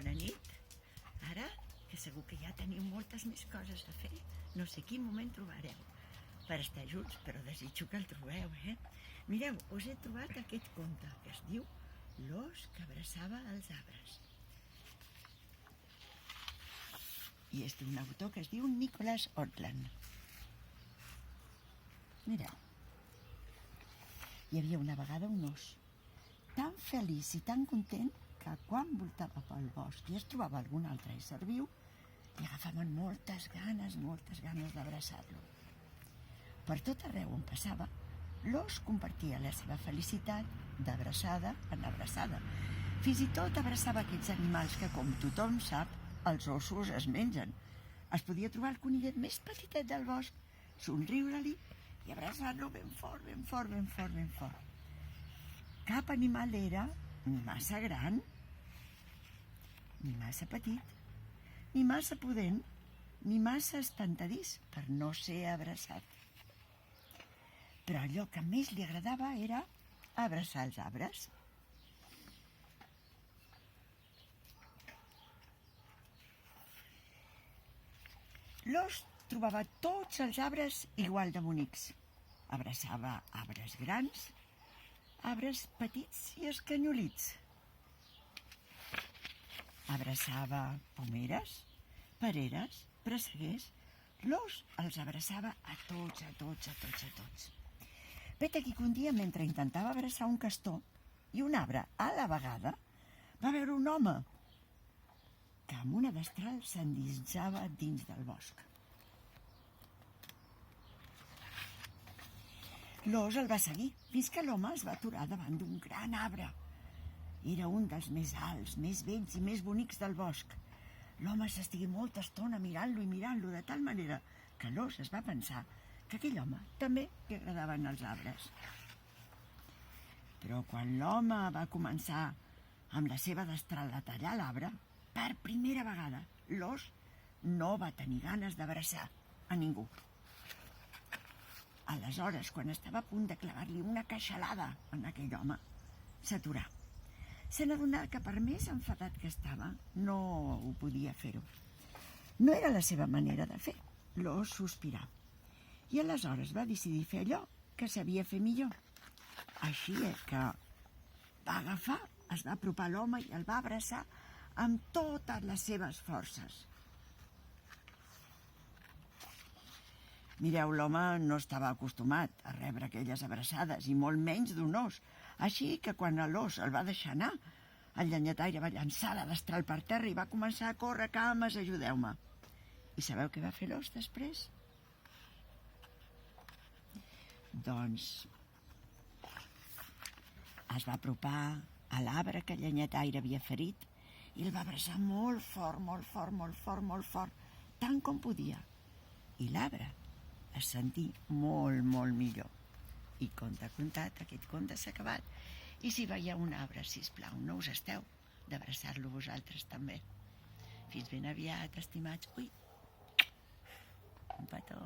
bona nit. Ara, que segur que ja teniu moltes més coses a fer, no sé quin moment trobareu per estar junts, però desitjo que el trobeu, Mireu, us he trobat aquest conte que es diu L'ós que abraçava els arbres. I és d'un autor que es diu Nicholas Orland. Mireu, hi havia una vegada un ós tan feliç i tan content que quan voltava pel bosc i es trobava algun altre ésser viu, li agafaven moltes ganes d'abraçar-lo. Per tot arreu on passava, l'ós compartia la seva felicitat d'abraçada en abraçada. Fins i tot abraçava aquests animals que, com tothom sap, els ossos es mengen. Es podia trobar el conillet més petitet del bosc, somriure-li i abraçar-lo ben fort, ben fort, ben fort, ben fort. Cap animal era ni massa gran, ni massa petit, ni massa pudent, ni massa espantadís per no ser abraçat. Però allò que més li agradava era abraçar els arbres. L'ós trobava tots els arbres igual de bonics. Abraçava arbres grans, arbres petits i escanyolits. Abraçava pomeres, pereres, presseguers. L'ós els abraçava a tots, a tots, a tots, a tots. Vet aquí que un dia, mentre intentava abraçar un castor i un arbre a la vegada, va veure un home que amb una destral s'endinsava dins del bosc. L'ós el va seguir fins que l'home es va aturar davant d'un gran arbre. Era un dels més alts, més vells i més bonics del bosc. L'home s'estigué molta estona mirant-lo i mirant-lo, de tal manera que l'ós es va pensar que aquell home també li agradaven els arbres. Però quan l'home va començar amb la seva destral a tallar l'arbre, per primera vegada l'ós no va tenir ganes d'abraçar a ningú. Aleshores, quan estava a punt de clavar-li una queixalada a aquell home, s'aturà. Se n'adonà que per més enfadat que estava, no ho podia fer-ho. No era la seva manera de fer. L'ós sospirà. I aleshores va decidir fer allò que sabia fer millor. Així que va agafar, es va apropar a l'home i el va abraçar amb totes les seves forces. Mireu, l'home no estava acostumat a rebre aquelles abraçades, i molt menys d'un ós. Així que quan l'ós el va deixar anar, el llenyataire va llançar la destral per terra i va començar a córrer: cames, ajudeu-me. I sabeu què va fer l'ós després? Doncs es va apropar a l'arbre que el llenyataire havia ferit i el va abraçar molt fort, molt fort, molt fort, molt fort, tant com podia. I l'arbre es sentí molt, molt millor. I conte contat, aquest conte s'ha acabat. I si veieu un arbre, sisplau, no us esteu d'abraçar-lo vosaltres també. Fins ben aviat, estimats. Ui, un petó.